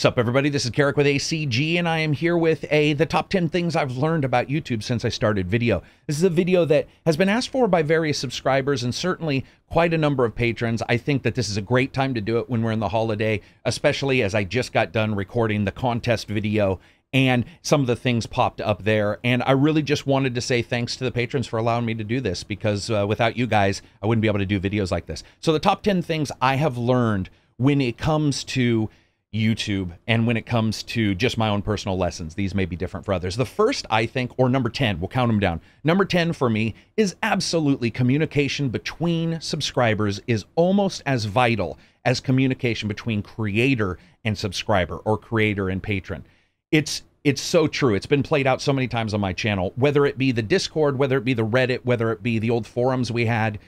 Sup everybody, this is Karak with ACG, and I am here with the top 10 things I've learned about YouTube since I started video. This is a video that has been asked for by various subscribers and certainly quite a number of patrons. I think that this is a great time to do it when we're in the holiday, especially as I just got done recording the contest video and some of the things popped up there. And I really just wanted to say thanks to the patrons for allowing me to do this, because without you guys, I wouldn't be able to do videos like this. So the top 10 things I have learned when it comes to YouTube and when it comes to just my own personal lessons. These may be different for others. The first, I think, or number 10, we'll count them down. Number 10 for me is absolutely communication between subscribers is almost as vital as communication between creator and subscriber or creator and patron. It's so true. It's been played out so many times on my channel, whether it be the Discord, whether it be the Reddit, whether it be the old forums we had,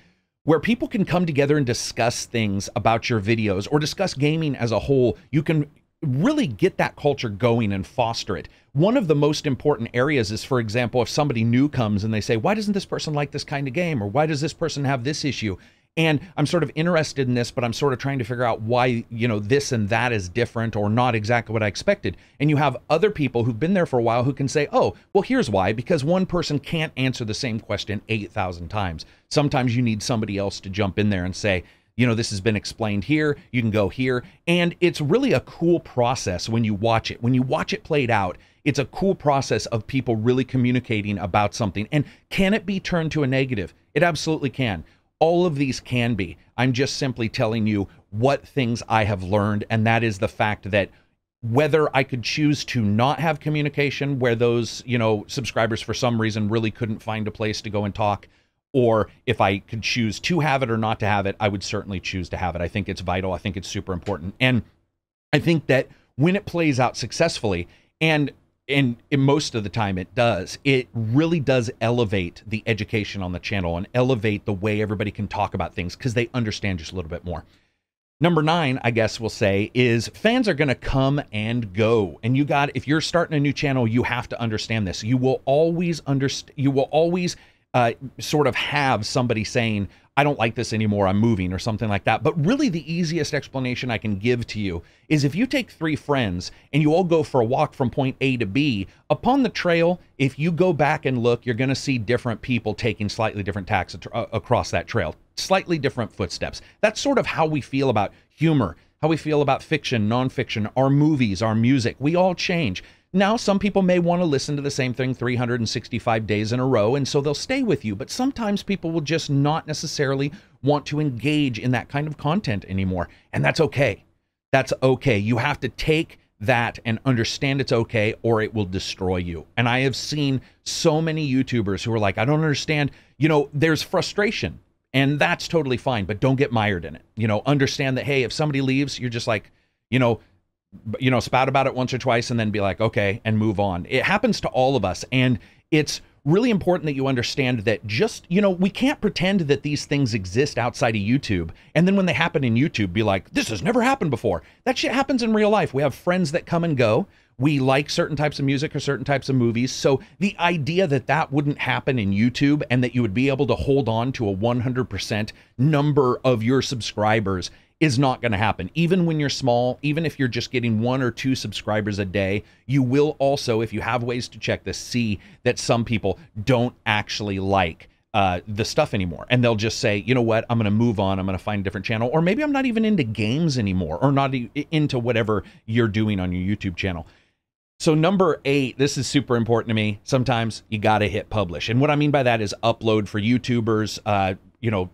where people can come together and discuss things about your videos or discuss gaming as a whole. You can really get that culture going and foster it. One of the most important areas is, for example, if somebody new comes and they say, why doesn't this person like this kind of game? Or why does this person have this issue? And I'm sort of interested in this, but I'm sort of trying to figure out why, you know, this and that is different or not exactly what I expected. And you have other people who've been there for a while who can say, oh, well, here's why, because one person can't answer the same question 8,000 times. Sometimes you need somebody else to jump in there and say, you know, this has been explained here, you can go here. And it's really a cool process when you watch it. When you watch it played out, it's a cool process of people really communicating about something. And can it be turned to a negative? It absolutely can. All of these can be. I'm just simply telling you what things I have learned, and that is the fact that whether I could choose to not have communication where those, you know, subscribers for some reason really couldn't find a place to go and talk, or if I could choose to have it or not to have it, I would certainly choose to have it. I think it's vital. I think it's super important. And I think that when it plays out successfully, and most of the time it really does elevate the education on the channel and elevate the way everybody can talk about things because they understand just a little bit more. Number 9, I guess we'll say, is fans are going to come and go. And if you're starting a new channel, you have to understand this. You will always sort of have somebody saying, I don't like this anymore, I'm moving, or something like that. But really the easiest explanation I can give to you is if you take 3 friends and you all go for a walk from point A to B, upon the trail, if you go back and look, you're going to see different people taking slightly different tacks across that trail, slightly different footsteps. That's sort of how we feel about humor, how we feel about fiction, nonfiction, our movies, our music. We all change. Now, some people may want to listen to the same thing 365 days in a row, and so they'll stay with you. But sometimes people will just not necessarily want to engage in that kind of content anymore. And that's okay. That's okay. You have to take that and understand it's okay, or it will destroy you. And I have seen so many YouTubers who are like, I don't understand. You know, there's frustration, and that's totally fine, but don't get mired in it. You know, understand that, hey, if somebody leaves, you're just like, you know, spout about it once or twice and then be like, okay, and move on. It happens to all of us. And it's really important that you understand that just, you know, we can't pretend that these things exist outside of YouTube. And then when they happen in YouTube, be like, this has never happened before. That shit happens in real life. We have friends that come and go. We like certain types of music or certain types of movies. So the idea that that wouldn't happen in YouTube and that you would be able to hold on to a 100% number of your subscribers is not going to happen. Even when you're small, even if you're just getting 1 or 2 subscribers a day, you will also, if you have ways to check this, see that some people don't actually like the stuff anymore. And they'll just say, you know what, I'm going to move on. I'm going to find a different channel. Or maybe I'm not even into games anymore, or not into whatever you're doing on your YouTube channel. So number 8, this is super important to me. Sometimes you got to hit publish. And what I mean by that is upload for YouTubers, you know,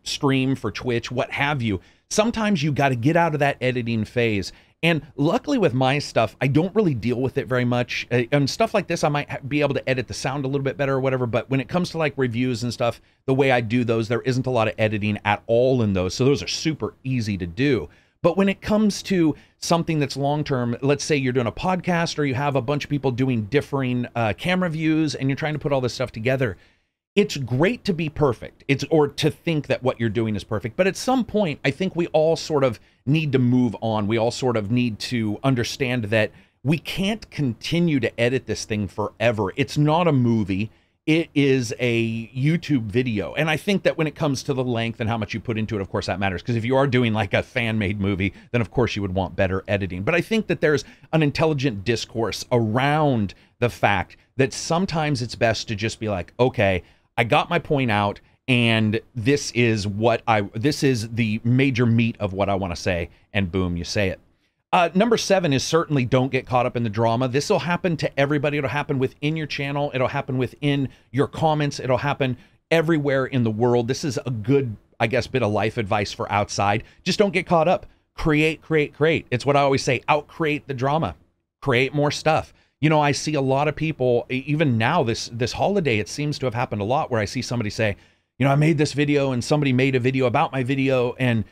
stream for Twitch, what have you. Sometimes you got to get out of that editing phase. And luckily with my stuff, I don't really deal with it very much. And stuff like this, I might be able to edit the sound a little bit better or whatever. But when it comes to like reviews and stuff, the way I do those, there isn't a lot of editing at all in those. So those are super easy to do. But when it comes to something that's long-term, let's say you're doing a podcast or you have a bunch of people doing differing camera views and you're trying to put all this stuff together, it's great to be perfect. Or to think that what you're doing is perfect. But at some point, I think we all sort of need to move on. We all sort of need to understand that we can't continue to edit this thing forever. It's not a movie. it is a YouTube video. And I think that when it comes to the length and how much you put into it, of course that matters. Because if you are doing like a fan-made movie, then of course you would want better editing. But I think that there's an intelligent discourse around the fact that sometimes it's best to just be like, okay, I got my point out, and this is the major meat of what I want to say, and boom, you say it. Number 7 is certainly don't get caught up in the drama. This will happen to everybody. It'll happen within your channel. It'll happen within your comments. It'll happen everywhere in the world. This is a good, I guess, bit of life advice for outside. Just don't get caught up. Create, create, create. It's what I always say, out-create the drama. Create more stuff. You know, I see a lot of people, even now, this holiday, it seems to have happened a lot, where I see somebody say, you know, I made this video and somebody made a video about my video. And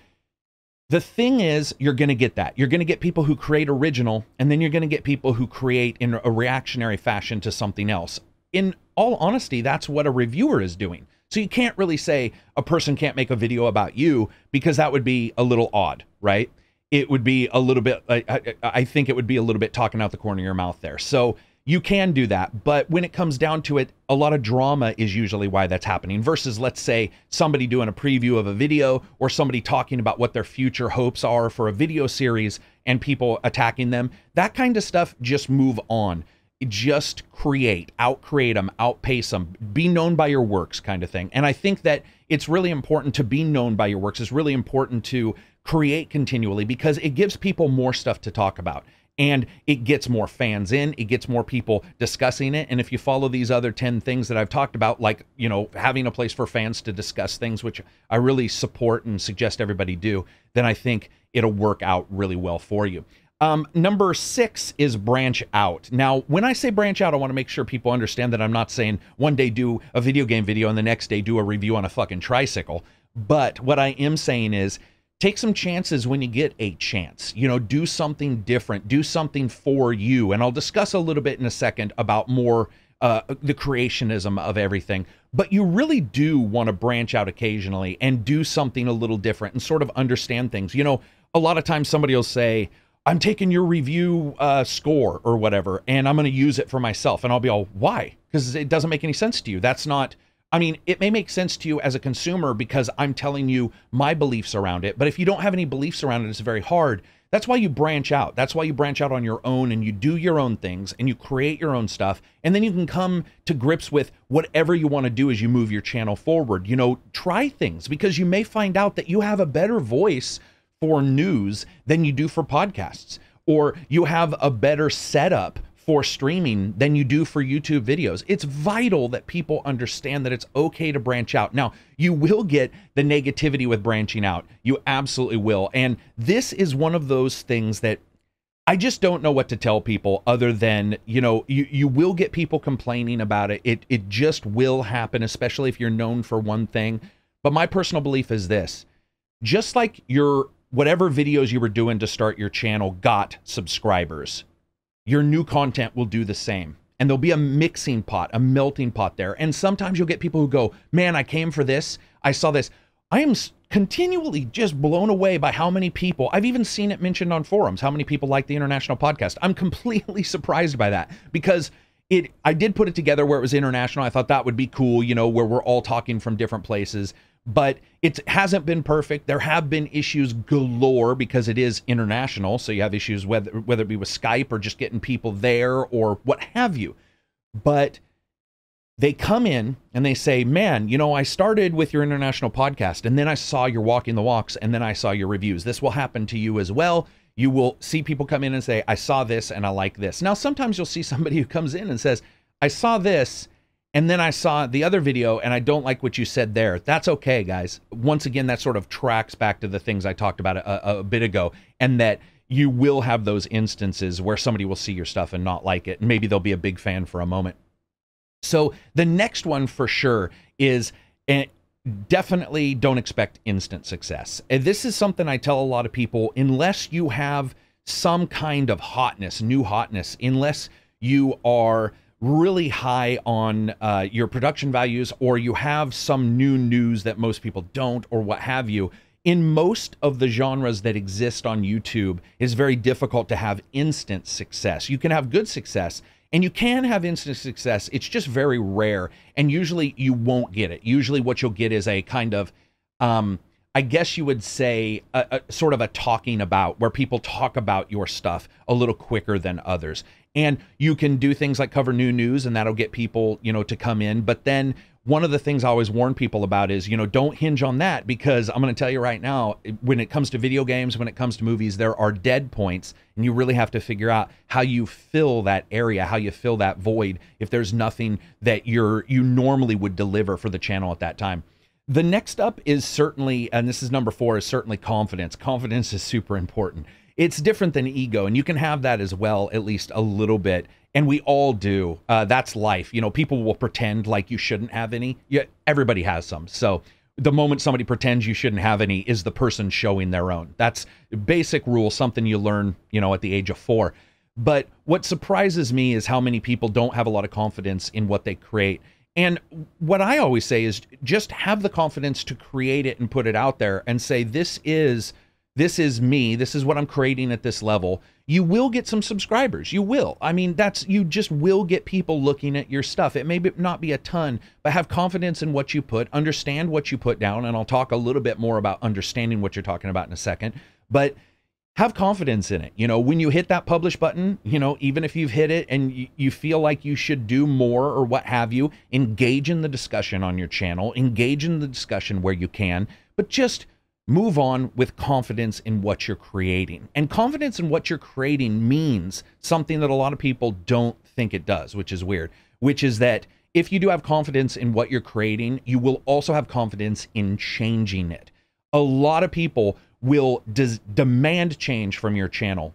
the thing is, you're going to get that. You're going to get people who create original, and then you're going to get people who create in a reactionary fashion to something else. In all honesty, that's what a reviewer is doing. So you can't really say a person can't make a video about you, because that would be a little odd, right? It would be a little bit, I think it would be a little bit talking out the corner of your mouth there. So you can do that, but when it comes down to it, a lot of drama is usually why that's happening, versus, let's say, somebody doing a preview of a video, or somebody talking about what their future hopes are for a video series and people attacking them. That kind of stuff, just move on. Just create, out-create them, outpace them, be known by your works, kind of thing. And I think that it's really important to be known by your works. It's really important to create continually, because it gives people more stuff to talk about. And it gets more fans in, it gets more people discussing it. And if you follow these other 10 things that I've talked about, like, you know, having a place for fans to discuss things, which I really support and suggest everybody do, then I think it'll work out really well for you. Number 6 is branch out. Now, when I say branch out, I want to make sure people understand that I'm not saying one day do a video game video and the next day do a review on a fucking tricycle. But what I am saying is, take some chances when you get a chance. You know, do something different, do something for you. And I'll discuss a little bit in a second about more the creationism of everything. But you really do want to branch out occasionally and do something a little different and sort of understand things. You know, a lot of times somebody will say, I'm taking your review score or whatever, and I'm going to use it for myself. And I'll be all, why? Because it doesn't make any sense to you. That's not... I mean, it may make sense to you as a consumer because I'm telling you my beliefs around it. But if you don't have any beliefs around it, it's very hard. That's why you branch out. That's why you branch out on your own, and you do your own things, and you create your own stuff. And then you can come to grips with whatever you want to do as you move your channel forward. You know, try things, because you may find out that you have a better voice for news than you do for podcasts, or you have a better setup for streaming than you do for YouTube videos. It's vital that people understand that it's okay to branch out. Now, you will get the negativity with branching out. You absolutely will. And this is one of those things that I just don't know what to tell people other than, you know, you will get people complaining about it. It just will happen, especially if you're known for one thing. But my personal belief is this: just like your whatever videos you were doing to start your channel got subscribers, your new content will do the same. And there'll be a mixing pot, a melting pot there. And sometimes you'll get people who go, man, I came for this. I saw this. I am continually just blown away by how many people, I've even seen it mentioned on forums, how many people like the International Podcast. I'm completely surprised by that, because I did put it together where it was international. I thought that would be cool, you know, where we're all talking from different places. But it hasn't been perfect. There have been issues galore because it is international. So you have issues whether it be with Skype or just getting people there or what have you. But they come in and they say, man, you know, I started with your International Podcast, and then I saw your Walking the Walks, and then I saw your reviews. This will happen to you as well. You will see people come in and say, I saw this and I like this. Now, sometimes you'll see somebody who comes in and says, I saw this, and then I saw the other video and I don't like what you said there. That's okay, guys. Once again, that sort of tracks back to the things I talked about a bit ago, and that you will have those instances where somebody will see your stuff and not like it. And maybe they'll be a big fan for a moment. So the next one for sure is definitely don't expect instant success. And this is something I tell a lot of people: unless you have some kind of hotness, new hotness, unless you are really high on your production values, or you have some new news that most people don't, or what have you, in most of the genres that exist on YouTube, it's very difficult to have instant success. You can have good success, And you can have instant success. It's just very rare. And usually you won't get it. Usually what you'll get is a kind of, I guess you would say, a sort of a talking about, where people talk about your stuff a little quicker than others. And you can do things like cover new news, and that'll get people, you know, to come in. But then one of the things I always warn people about is, you know, don't hinge on that, because I'm going to tell you right now, when it comes to video games, when it comes to movies, there are dead points, and you really have to figure out how you fill that area, how you fill that void if there's nothing that you normally would deliver for the channel at that time. The next up is certainly, and this is number 4, is certainly confidence. Confidence is super important. It's different than ego, and you can have that as well, at least a little bit. And we all do. That's life. You know, people will pretend like you shouldn't have any. Yeah, everybody has some. So the moment somebody pretends you shouldn't have any is the person showing their own. That's basic rule, something you learn, you know, at the age of 4. But what surprises me is how many people don't have a lot of confidence in what they create. And what I always say is just have the confidence to create it and put it out there and say, this is me. This is what I'm creating at this level. You will get some subscribers. You will. I mean, you just will get people looking at your stuff. It may not be a ton, but have confidence in what you put, understand what you put down. And I'll talk a little bit more about understanding what you're talking about in a second, but have confidence in it. You know, when you hit that publish button, you know, even if you've hit it and you feel like you should do more or what have you, engage in the discussion on your channel, engage in the discussion where you can, but just move on with confidence in what you're creating. And confidence in what you're creating means something that a lot of people don't think it does, which is weird, which is that if you do have confidence in what you're creating, you will also have confidence in changing it. A lot of people will demand change from your channel.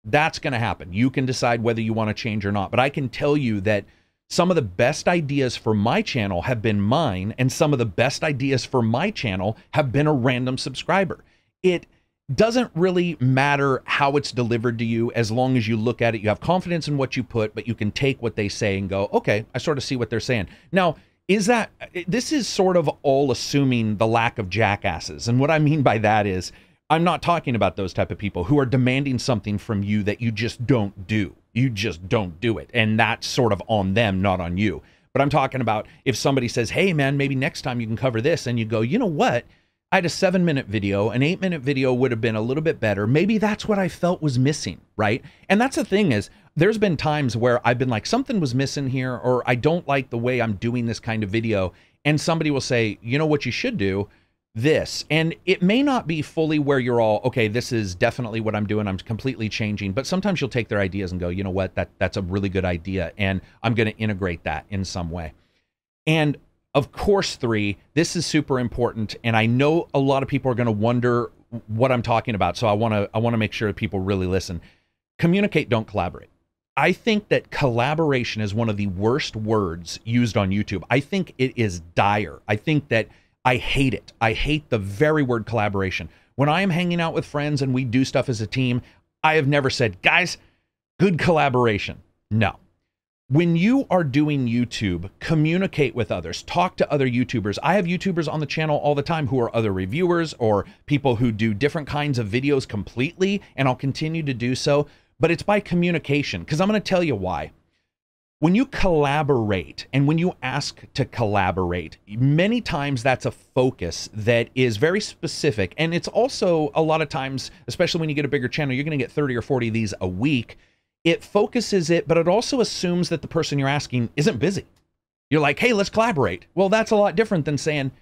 That's going to happen. You can decide whether you want to change or not. But I can tell you that some of the best ideas for my channel have been mine, and some of the best ideas for my channel have been a random subscriber. It doesn't really matter how it's delivered to you, as long as you look at it, you have confidence in what you put, but you can take what they say and go, okay, I sort of see what they're saying. Now, this is sort of all assuming the lack of jackasses. And what I mean by that is, I'm not talking about those type of people who are demanding something from you that you just don't do. You just don't do it. And that's sort of on them, not on you. But I'm talking about if somebody says, hey man, maybe next time you can cover this, and you go, you know what? I had a 7-minute video, an 8-minute video would have been a little bit better. Maybe that's what I felt was missing, right? And that's the thing is, there's been times where I've been like, something was missing here, or I don't like the way I'm doing this kind of video. And somebody will say, you know what you should do? This. And it may not be fully where you're all, okay, this is definitely what I'm doing, I'm completely changing. But sometimes you'll take their ideas and go, you know what, that's a really good idea, and I'm going to integrate that in some way. And of course, 3, this is super important, and I know a lot of people are going to wonder what I'm talking about, so I want to make sure that people really listen. Communicate, don't collaborate. I think that collaboration is one of the worst words used on YouTube. I think it is dire. I think that I hate it. I hate the very word collaboration. When I am hanging out with friends and we do stuff as a team, I have never said, guys, good collaboration. No. When you are doing YouTube, communicate with others, talk to other YouTubers. I have YouTubers on the channel all the time who are other reviewers or people who do different kinds of videos completely, and I'll continue to do so, but it's by communication, because I'm going to tell you why. When you collaborate and when you ask to collaborate, many times that's a focus that is very specific. And it's also a lot of times, especially when you get a bigger channel, you're going to get 30 or 40 of these a week. It focuses it, but it also assumes that the person you're asking isn't busy. You're like, hey, let's collaborate. Well, that's a lot different than saying,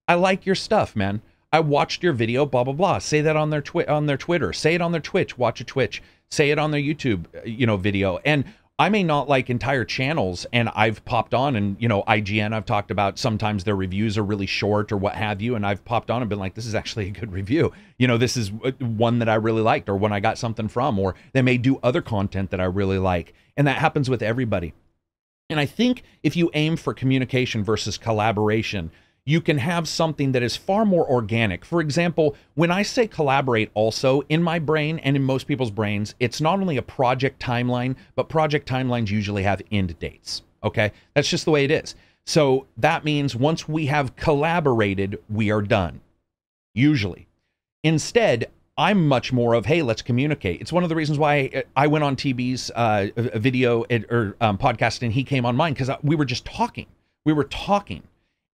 I like your stuff, man. I watched your video, blah, blah, blah. Say that on their Twitter. Say it on their Twitch. Watch a Twitch. Say it on their YouTube, video. And I may not like entire channels, and I've popped on, and, IGN, I've talked about sometimes their reviews are really short or what have you, and I've popped on and been like, this is actually a good review. This is one that I really liked, or one I got something from, or they may do other content that I really like. And that happens with everybody. And I think if you aim for communication versus collaboration, you can have something that is far more organic. For example, when I say collaborate also, in my brain and in most people's brains, it's not only a project timeline, but project timelines usually have end dates, okay? That's just the way it is. So that means once we have collaborated, we are done, usually. Instead, I'm much more of, hey, let's communicate. It's one of the reasons why I went on TB's video or podcast, and he came on mine, because we were just talking. We were talking.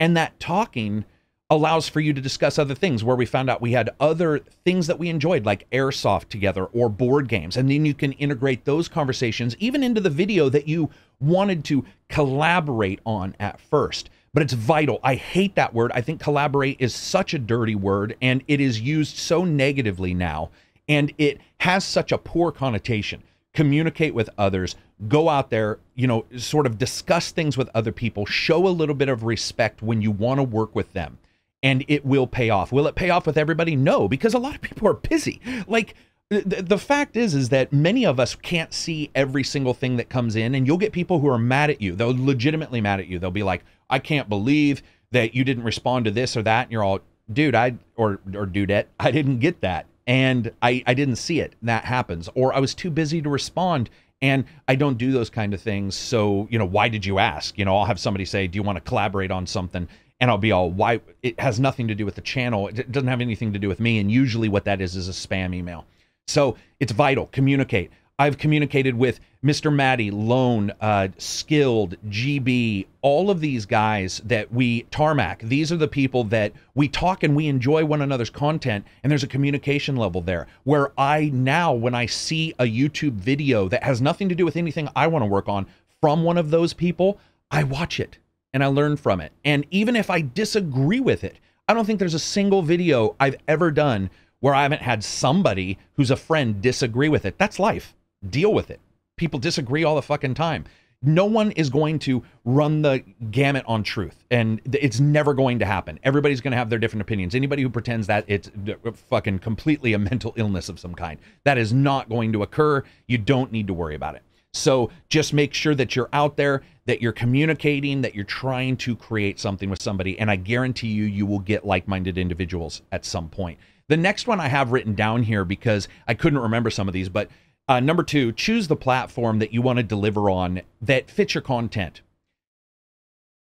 And that talking allows for you to discuss other things, where we found out we had other things that we enjoyed, like airsoft together or board games. And then you can integrate those conversations even into the video that you wanted to collaborate on at first. But it's vital. I hate that word. I think collaborate is such a dirty word, and it is used so negatively now, and it has such a poor connotation. Communicate with others, go out there, you know, sort of discuss things with other people, show a little bit of respect when you want to work with them, and it will pay off. Will it pay off with everybody? No, because a lot of people are busy. Like, the fact is that many of us can't see every single thing that comes in, and you'll get people who are mad at you. They'll legitimately mad at you. They'll be like, I can't believe that you didn't respond to this or that. And you're all, dude, or dudette, I didn't get that. And I didn't see it. That happens. Or I was too busy to respond, and I don't do those kind of things. So, you know, why did you ask? You know, I'll have somebody say, do you want to collaborate on something? And I'll be all, why? It has nothing to do with the channel. It doesn't have anything to do with me. And usually what that is a spam email. So it's vital. Communicate. I've communicated with Mr. Matty, Lone, Skilled, GB, all of these guys that Tarmac. These are the people that we talk and we enjoy one another's content, and there's a communication level there where I now, when I see a YouTube video that has nothing to do with anything I want to work on from one of those people, I watch it and I learn from it. And even if I disagree with it, I don't think there's a single video I've ever done where I haven't had somebody who's a friend disagree with it. That's life. Deal with it. People disagree all the fucking time. No one is going to run the gamut on truth, and it's never going to happen. Everybody's going to have their different opinions. Anybody who pretends that, it's fucking completely a mental illness of some kind. That is not going to occur. You don't need to worry about it. So just make sure that you're out there, that you're communicating, that you're trying to create something with somebody, and I guarantee you, you will get like-minded individuals at some point. The next one I have written down here because I couldn't remember some of these, but number 2, choose the platform that you want to deliver on that fits your content.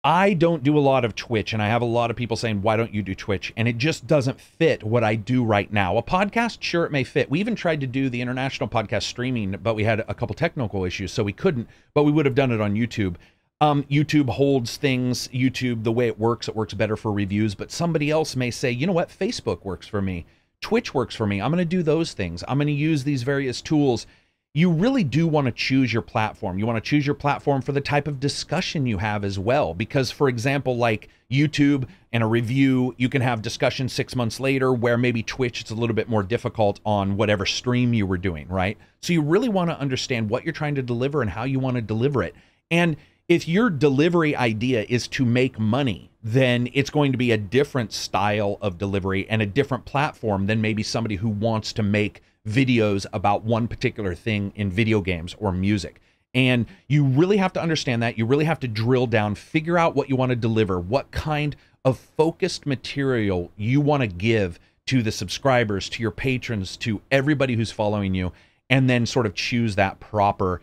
I don't do a lot of Twitch, and I have a lot of people saying, why don't you do Twitch? And it just doesn't fit what I do right now. A podcast, sure, it may fit. We even tried to do the international podcast streaming, but we had a couple technical issues, so we couldn't, but we would have done it on YouTube. YouTube holds things. YouTube, the way it works better for reviews, but somebody else may say, you know what, Facebook works for me. Twitch works for me. I'm going to do those things. I'm going to use these various tools. You really do want to choose your platform. You want to choose your platform for the type of discussion you have as well. Because, for example, like YouTube and a review, you can have discussion 6 months later, where maybe Twitch, it's a little bit more difficult on whatever stream you were doing, right? So you really want to understand what you're trying to deliver and how you want to deliver it. And if your delivery idea is to make money, then it's going to be a different style of delivery and a different platform than maybe somebody who wants to make videos about one particular thing in video games or music. And you really have to understand that. You really have to drill down, figure out what you want to deliver, what kind of focused material you want to give to the subscribers, to your patrons, to everybody who's following you, and then sort of choose that proper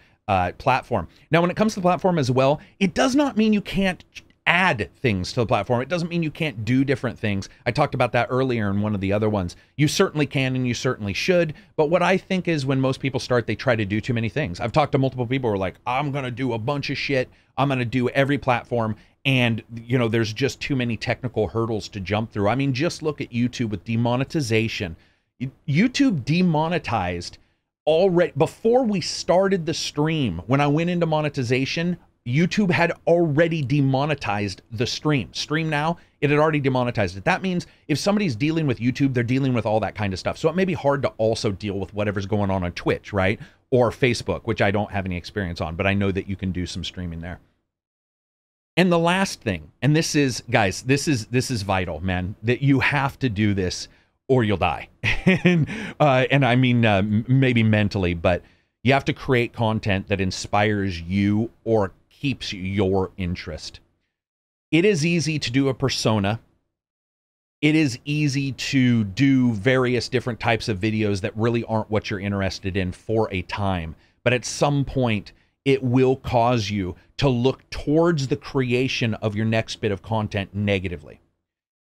platform. Now, when it comes to the platform as well, it does not mean you can't add things to the platform. It doesn't mean you can't do different things. I talked about that earlier in one of the other ones. You certainly can and you certainly should. But what I think is when most people start, they try to do too many things. I've talked to multiple people who are like, I'm going to do a bunch of shit. I'm going to do every platform. And, you know, there's just too many technical hurdles to jump through. I mean, just look at YouTube with demonetization. YouTube demonetized already before we started the stream. When I went into monetization, YouTube had already demonetized the stream. Stream now, it had already demonetized it. That means if somebody's dealing with YouTube, they're dealing with all that kind of stuff. So it may be hard to also deal with whatever's going on Twitch, right? Or Facebook, which I don't have any experience on, but I know that you can do some streaming there. And the last thing, and this is, guys, this is vital, man, that you have to do this or you'll die. and I mean, maybe mentally, but you have to create content that inspires you or keeps your interest. It is easy to do a persona. It is easy to do various different types of videos that really aren't what you're interested in for a time. But at some point, it will cause you to look towards the creation of your next bit of content negatively.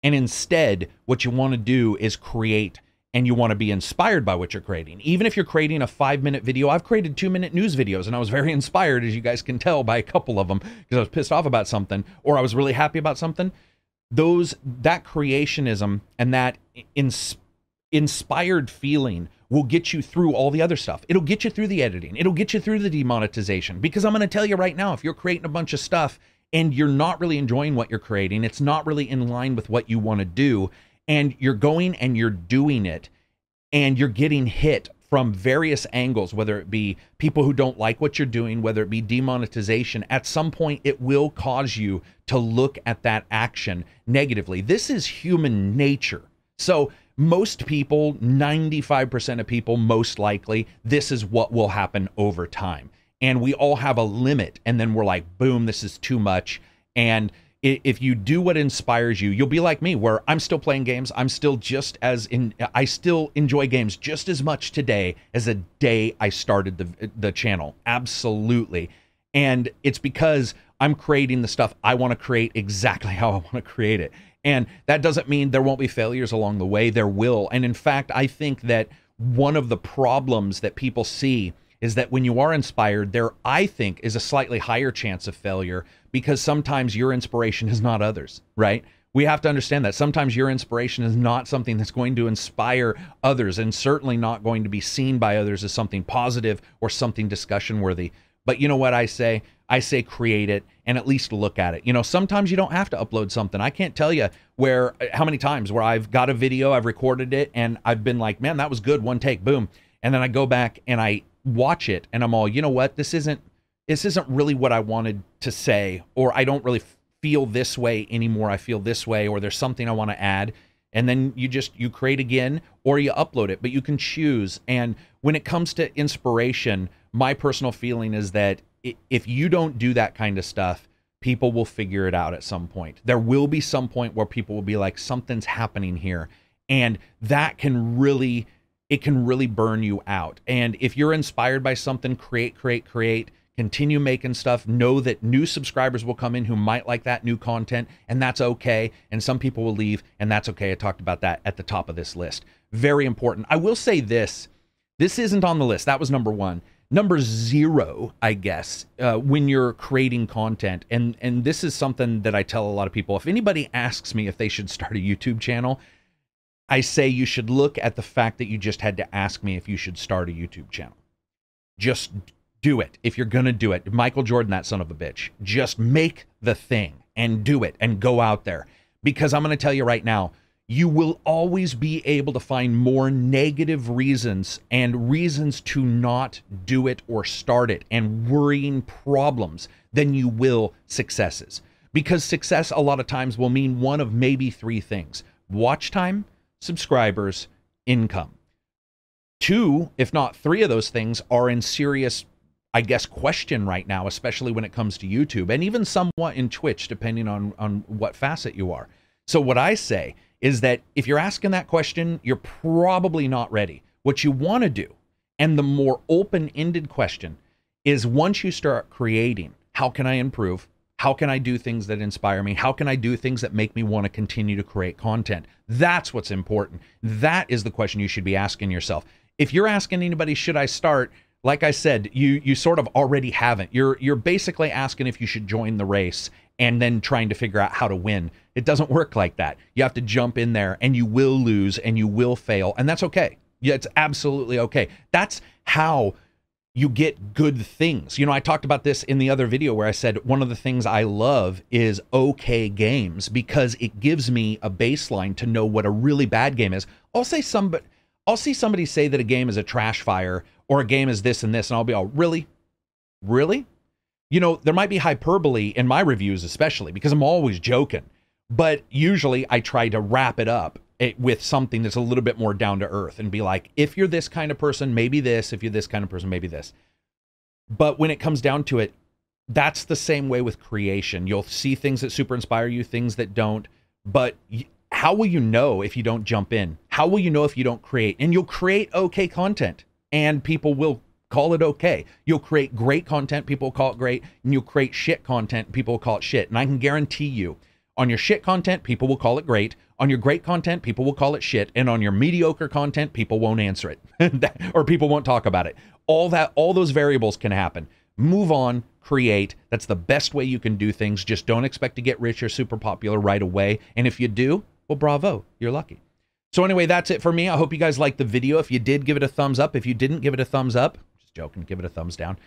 And instead, what you want to do is create and you want to be inspired by what you're creating. Even if you're creating a 5-minute video, I've created 2-minute news videos, and I was very inspired, as you guys can tell, by a couple of them, because I was pissed off about something, or I was really happy about something. That creationism and that inspired feeling will get you through all the other stuff. It'll get you through the editing. It'll get you through the demonetization, because I'm going to tell you right now, if you're creating a bunch of stuff and you're not really enjoying what you're creating, it's not really in line with what you want to do, and you're going and you're doing it, and you're getting hit from various angles, whether it be people who don't like what you're doing, whether it be demonetization, at some point it will cause you to look at that action negatively. This is human nature. So most people, 95% of people, most likely, this is what will happen over time. And we all have a limit, and then we're like, boom, this is too much. And if you do what inspires you, you'll be like me, where I'm still playing games. I'm still I still enjoy games just as much today as the day I started the channel. Absolutely. And it's because I'm creating the stuff I want to create exactly how I want to create it. And that doesn't mean there won't be failures along the way. There will. And in fact, I think that one of the problems that people see is that when you are inspired, there, I think, is a slightly higher chance of failure, because sometimes your inspiration is not others, right? We have to understand that sometimes your inspiration is not something that's going to inspire others, and certainly not going to be seen by others as something positive or something discussion worthy. But you know what I say? I say create it and at least look at it. You know, sometimes you don't have to upload something. I can't tell you how many times where I've got a video, I've recorded it, and I've been like, man, that was good, one take, boom. And then I go back and I watch it and I'm all, you know what, this isn't really what I wanted to say, or I don't really feel this way anymore. I feel this way, or there's something I want to add. And then you create again, or you upload it, but you can choose. And when it comes to inspiration, my personal feeling is that if you don't do that kind of stuff, people will figure it out at some point. There will be some point where people will be like, something's happening here. And that can really, it can really burn you out. And if you're inspired by something, create, continue making stuff. Know that new subscribers will come in who might like that new content, and that's okay. And some people will leave, and that's okay. I talked about that at the top of this list. Very important. I will say this isn't on the list. That was number 1. Number 0, I guess, when you're creating content, and this is something that I tell a lot of people. If anybody asks me if they should start a YouTube channel, I say you should look at the fact that you just had to ask me if you should start a YouTube channel. Just do it. If you're going to do it, Michael Jordan, that son of a bitch, just make the thing and do it and go out there. Because I'm going to tell you right now, you will always be able to find more negative reasons and reasons to not do it or start it and worrying problems than you will successes. Because success a lot of times will mean one of maybe 3 things: watch time, subscribers, income. 2, if not 3 of those things are in serious, I guess, question right now, especially when it comes to YouTube, and even somewhat in Twitch, depending on what facet you are. So what I say is that if you're asking that question, you're probably not ready. What you want to do, and the more open-ended question, is once you start creating, how can I improve? How can I do things that inspire me? How can I do things that make me want to continue to create content? That's what's important. That is the question you should be asking yourself. If you're asking anybody, should I start? Like I said, you sort of already haven't. You're basically asking if you should join the race and then trying to figure out how to win. It doesn't work like that. You have to jump in there, and you will lose and you will fail, and that's okay. Yeah, it's absolutely okay. That's how you get good things. You know, I talked about this in the other video where I said one of the things I love is okay games, because it gives me a baseline to know what a really bad game is. I'll see somebody say that a game is a trash fire or a game is this and this, and I'll be all, really? Really? You know, there might be hyperbole in my reviews, especially because I'm always joking, but usually I try to wrap it up with something that's a little bit more down to earth and be like, if you're this kind of person, maybe this. If you're this kind of person, maybe this. But when it comes down to it, that's the same way with creation. You'll see things that super inspire you, things that don't. But how will you know if you don't jump in? How will you know if you don't create? And you'll create okay content, and people will call it okay. You'll create great content, people will call it great, and you'll create shit content, people will call it shit. And I can guarantee you, On your shit content, people will call it great. On your great content, people will call it shit. And on your mediocre content, people won't answer it or people won't talk about it. All those variables can happen. Move on, create. That's the best way you can do things. Just don't expect to get rich or super popular right away. And if you do, well, bravo, you're lucky. So anyway, that's it for me. I hope you guys liked the video. If you did, give it a thumbs up. If you didn't, give it a thumbs up. Just joking, give it a thumbs down.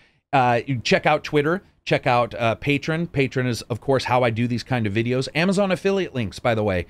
You check out Twitter, check out Patreon. Patreon is, of course, how I do these kind of videos. Amazon affiliate links, by the way,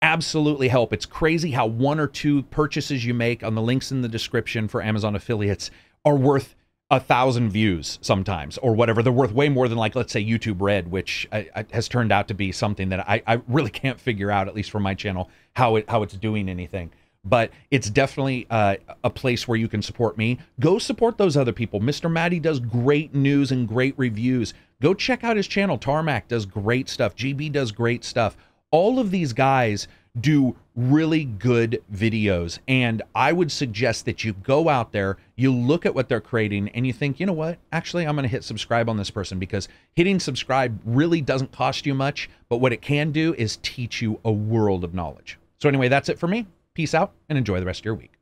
absolutely help. It's crazy how 1 or 2 purchases you make on the links in the description for Amazon affiliates are worth 1,000 views sometimes, or whatever. They're worth way more than, like, let's say YouTube Red, which has turned out to be something that I really can't figure out, at least for my channel, how it's doing anything. But it's definitely a place where you can support me. Go support those other people. Mr. Matty does great news and great reviews. Go check out his channel. Tarmac does great stuff. GB does great stuff. All of these guys do really good videos, and I would suggest that you go out there, you look at what they're creating, and you think, you know what, actually I'm going to hit subscribe on this person, because hitting subscribe really doesn't cost you much, but what it can do is teach you a world of knowledge. So anyway, that's it for me. Peace out and enjoy the rest of your week.